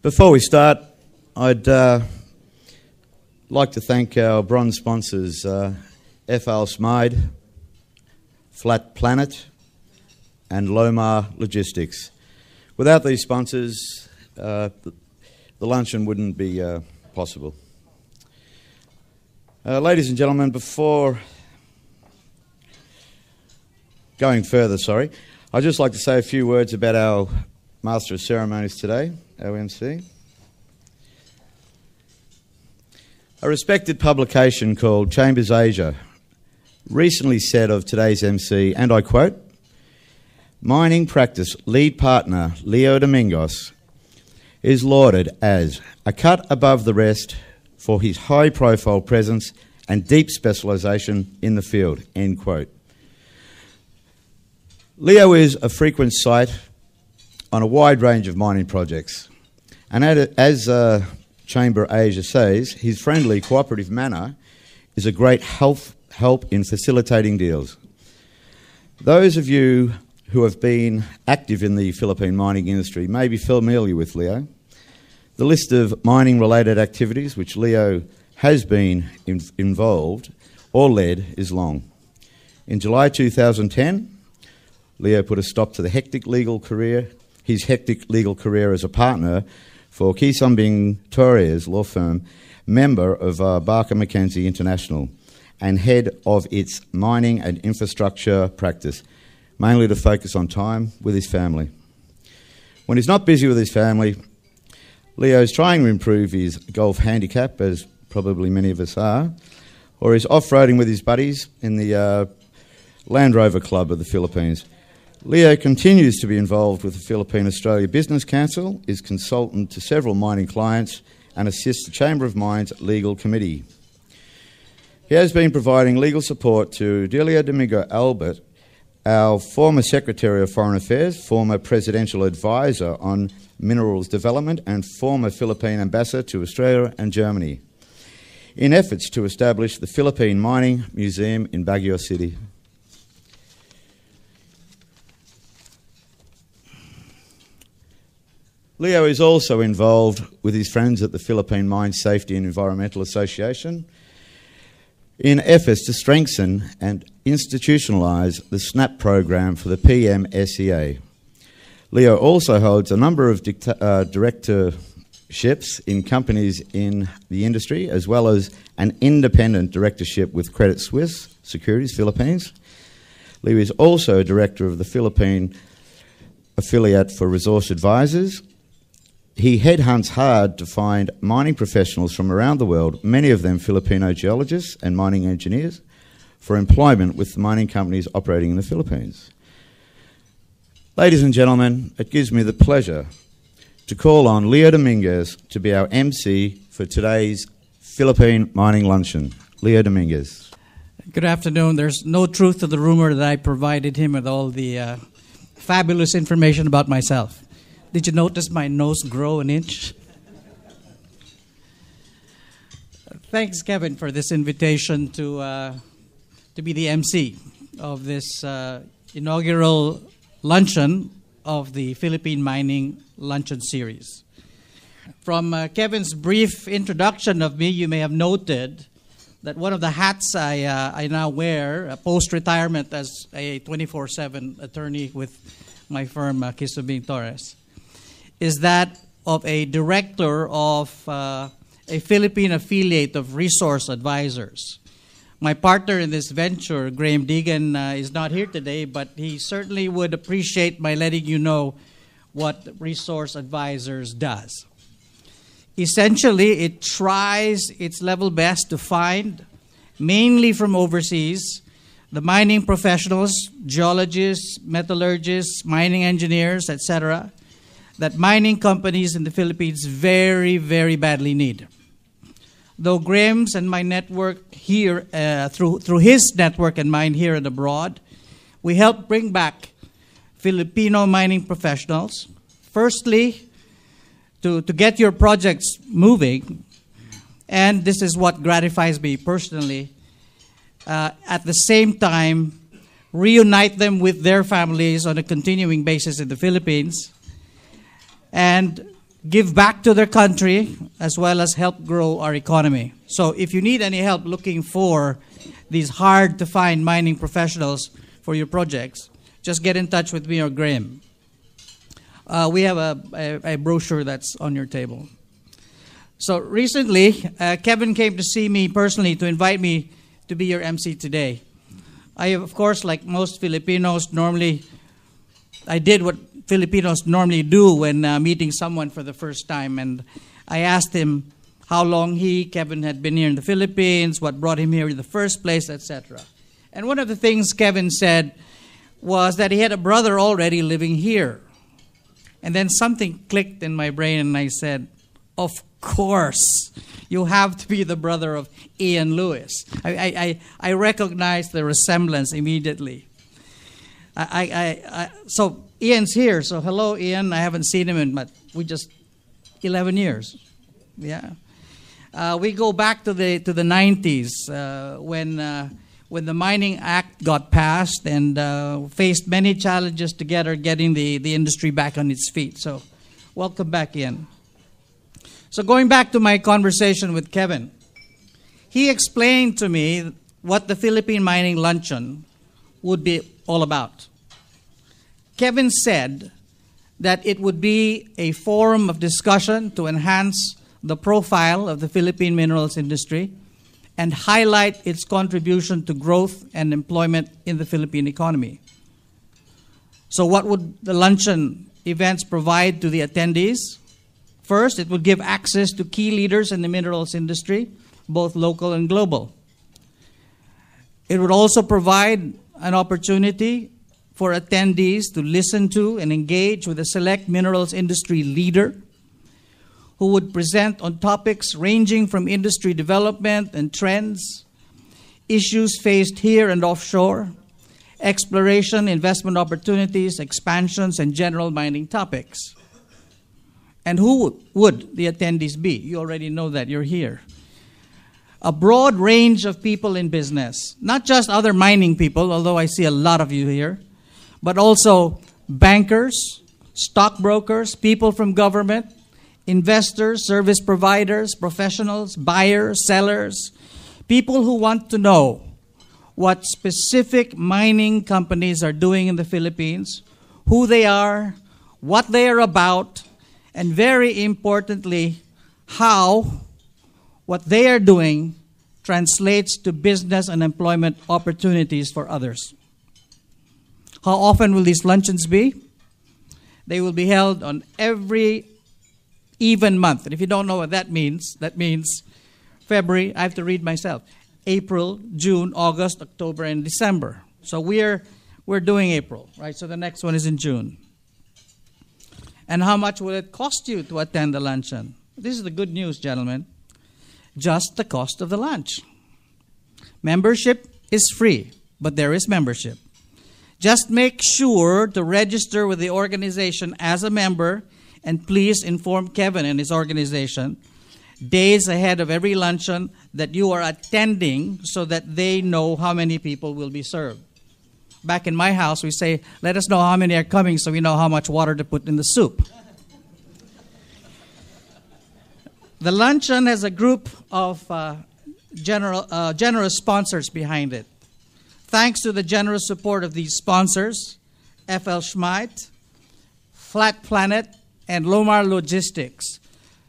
Before we start, I'd like to thank our bronze sponsors, FL Smyde, Flat Planet, and Lomar Logistics. Without these sponsors, the luncheon wouldn't be possible. Ladies and gentlemen, before going further, I'd just like to say a few words about our Master of Ceremonies today, our MC. A respected publication called Chambers Asia recently said of today's MC, and I quote, "Mining practice lead partner Leo Domingos is lauded as a cut above the rest for his high-profile presence and deep specialisation in the field," end quote. Leo is a frequent sight on a wide range of mining projects, and as Chamber Asia says, his friendly, cooperative manner is a great help in facilitating deals. Those of you who have been active in the Philippine mining industry may be familiar with Leo. The list of mining-related activities which Leo has been involved or led is long. In July 2010, Leo put a stop to his hectic legal career as a partner for Kisumbing Torres law firm, member of Barker McKenzie International, and head of its mining and infrastructure practice, mainly to focus on time with his family. When he's not busy with his family, Leo's trying to improve his golf handicap, as probably many of us are, or is off-roading with his buddies in the Land Rover Club of the Philippines. Leo continues to be involved with the Philippine Australia Business Council, is consultant to several mining clients, and assists the Chamber of Mines Legal Committee. He has been providing legal support to Delia Domingo Albert, our former Secretary of Foreign Affairs, former Presidential Advisor on Minerals Development, and former Philippine Ambassador to Australia and Germany, in efforts to establish the Philippine Mining Museum in Baguio City. Leo is also involved with his friends at the Philippine Mine Safety and Environmental Association in efforts to strengthen and institutionalise the SNAP program for the PMSEA. Leo also holds a number of directorships in companies in the industry, as well as an independent directorship with Credit Suisse Securities Philippines. Leo is also a director of the Philippine affiliate for Resource Advisors. He headhunts hard to find mining professionals from around the world, many of them Filipino geologists and mining engineers, for employment with the mining companies operating in the Philippines. Ladies and gentlemen, it gives me the pleasure to call on Leo Dominguez to be our MC for today's Philippine Mining Luncheon. Leo Dominguez. Good afternoon. There's no truth to the rumor that I provided him with all the fabulous information about myself. Did you notice my nose grow an inch? Thanks, Kevin, for this invitation to be the MC of this inaugural luncheon of the Philippine Mining Luncheon Series. From Kevin's brief introduction of me, you may have noted that one of the hats I now wear, post-retirement as a 24/7 attorney with my firm, Kisumbing Torres, is that of a director of a Philippine affiliate of Resource Advisors. My partner in this venture, Graham Deegan, is not here today, but he certainly would appreciate my letting you know what Resource Advisors does. Essentially, it tries its level best to find, mainly from overseas, the mining professionals, geologists, metallurgists, mining engineers, etc., that mining companies in the Philippines very, very badly need. Though Graham's and my network here, through his network and mine here and abroad, we help bring back Filipino mining professionals, firstly, to get your projects moving, and this is what gratifies me personally, at the same time, reunite them with their families on a continuing basis in the Philippines, and give back to their country, as well as help grow our economy. So if you need any help looking for these hard-to-find mining professionals for your projects, just get in touch with me or Graham. We have a brochure that's on your table. So recently, Kevin came to see me personally to invite me to be your MC today. I, of course, like most Filipinos, I did what Filipinos normally do when meeting someone for the first time. And I asked him how long Kevin, had been here in the Philippines, what brought him here in the first place, etc. And one of the things Kevin said was that he had a brother already living here. And then something clicked in my brain, and I said, of course, you have to be the brother of Ian Lewis. I recognized the resemblance immediately. So Ian's here. So hello, Ian. I haven't seen him in 11 years. Yeah. We go back to the 90s when the Mining Act got passed and faced many challenges together getting the industry back on its feet. So welcome back, Ian. So going back to my conversation with Kevin, he explained to me what the Philippine Mining Luncheon would be all about. Kevin said that it would be a forum of discussion to enhance the profile of the Philippine minerals industry and highlight its contribution to growth and employment in the Philippine economy. So what would the luncheon events provide to the attendees? First, it would give access to key leaders in the minerals industry, both local and global. It would also provide an opportunity for attendees to listen to and engage with a select minerals industry leader who would present on topics ranging from industry development and trends, issues faced here and offshore, exploration, investment opportunities, expansions, and general mining topics. And who would the attendees be? You already know that. You're here. A broad range of people in business, not just other mining people, although I see a lot of you here, but also bankers, stockbrokers, people from government, investors, service providers, professionals, buyers, sellers, people who want to know what specific mining companies are doing in the Philippines, who they are, what they are about, and very importantly, how what they are doing translates to business and employment opportunities for others. How often will these luncheons be? They will be held on every even month. And if you don't know what that means February, I have to read myself, April, June, August, October, and December. So we're doing April, right? So the next one is in June. And how much will it cost you to attend the luncheon? This is the good news, gentlemen. Just the cost of the lunch. Membership is free, but there is membership. Just make sure to register with the organization as a member, and please inform Kevin and his organization days ahead of every luncheon that you are attending so that they know how many people will be served. Back in my house, we say, let us know how many are coming so we know how much water to put in the soup. The luncheon has a group of generous sponsors behind it. Thanks to the generous support of these sponsors, FL Schmidt, Flat Planet, and Lomar Logistics,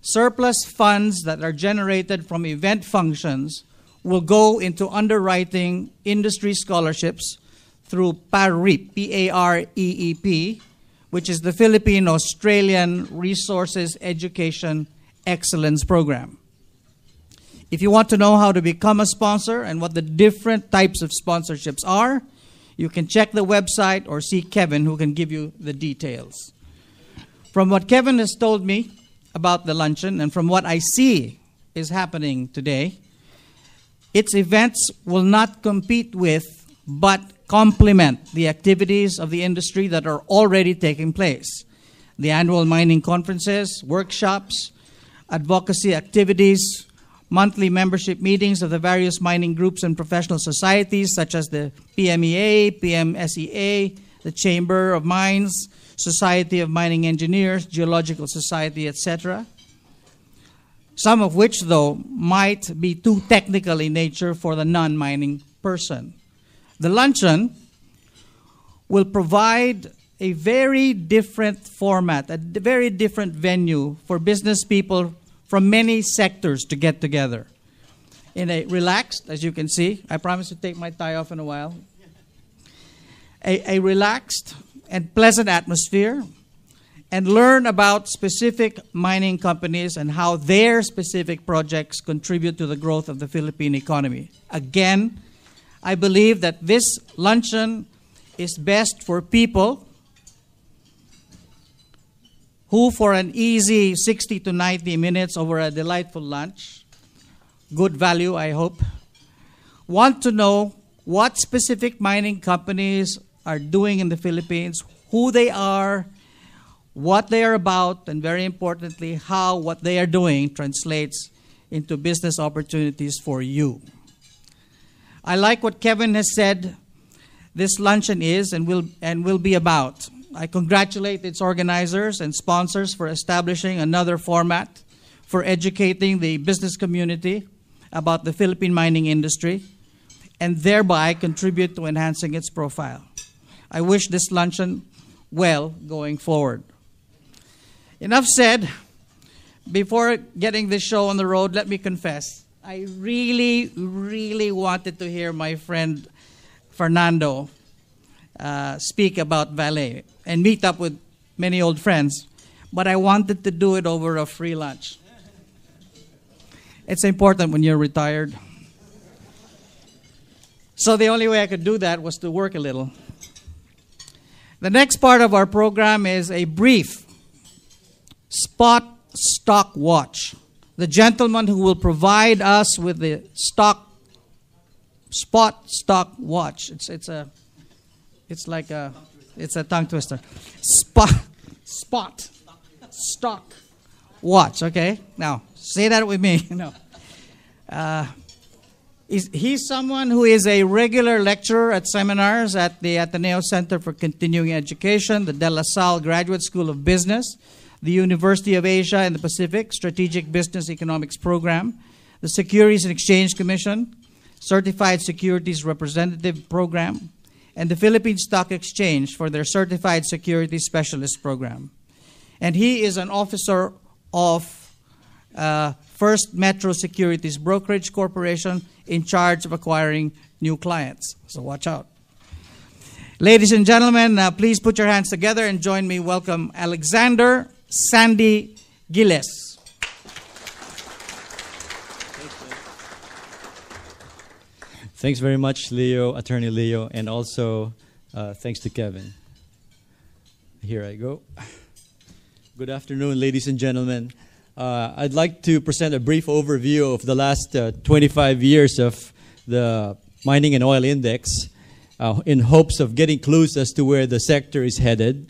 surplus funds that are generated from event functions will go into underwriting industry scholarships through PAREEP, P-A-R-E-E-P, which is the Philippine-Australian Resources Education Excellence Program. If you want to know how to become a sponsor and what the different types of sponsorships are, you can check the website or see Kevin, who can give you the details. From what Kevin has told me about the luncheon and from what I see is happening today, its events will not compete with but complement the activities of the industry that are already taking place. The annual mining conferences, workshops, advocacy activities, monthly membership meetings of the various mining groups and professional societies such as the PMEA, PMSEA, the Chamber of Mines, Society of Mining Engineers, Geological Society, etc. Some of which, though, might be too technical in nature for the non-mining person. The luncheon will provide a very different format, a very different venue for business people from many sectors to get together. In a relaxed, as you can see, I promise to take my tie off in a while, a relaxed and pleasant atmosphere, and learn about specific mining companies and how their specific projects contribute to the growth of the Philippine economy. Again, I believe that this luncheon is best for people who, for an easy 60 to 90 minutes over a delightful lunch, good value, I hope, want to know what specific mining companies are doing in the Philippines, who they are, what they are about, and very importantly, how what they are doing translates into business opportunities for you. I like what Kevin has said this luncheon is and will be about. I congratulate its organizers and sponsors for establishing another format for educating the business community about the Philippine mining industry and thereby contribute to enhancing its profile. I wish this luncheon well going forward. Enough said. Before getting this show on the road, let me confess, I really, really wanted to hear my friend Fernando speak about Vale and meet up with many old friends, but I wanted to do it over a free lunch. It's important when you're retired. So the only way I could do that was to work a little. The next part of our program is a brief spot stock watch. The gentleman who will provide us with the spot stock watch. It's a tongue twister. Spot stock watch. Okay, now say that with me. No. He's someone who is a regular lecturer at seminars at the Ateneo Center for Continuing Education, the De La Salle Graduate School of Business, the University of Asia and the Pacific Strategic Business Economics Program, the Securities and Exchange Commission, Certified Securities Representative Program, and the Philippine Stock Exchange for their Certified Securities Specialist Program. And he is an officer of First Metro Securities Brokerage Corporation in charge of acquiring new clients. So watch out. Ladies and gentlemen, please put your hands together and join me welcome Alexander Sandy Giles. Thanks very much, Leo, Attorney Leo, and also thanks to Kevin. Here I go. Good afternoon, ladies and gentlemen. I'd like to present a brief overview of the last 25 years of the Mining and Oil Index in hopes of getting clues as to where the sector is headed.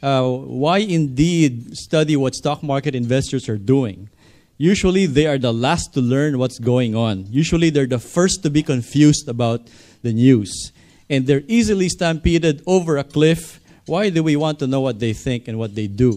Why indeed study what stock market investors are doing? Usually they are the last to learn what's going on. Usually they're the first to be confused about the news. And they're easily stampeded over a cliff. Why do we want to know what they think and what they do?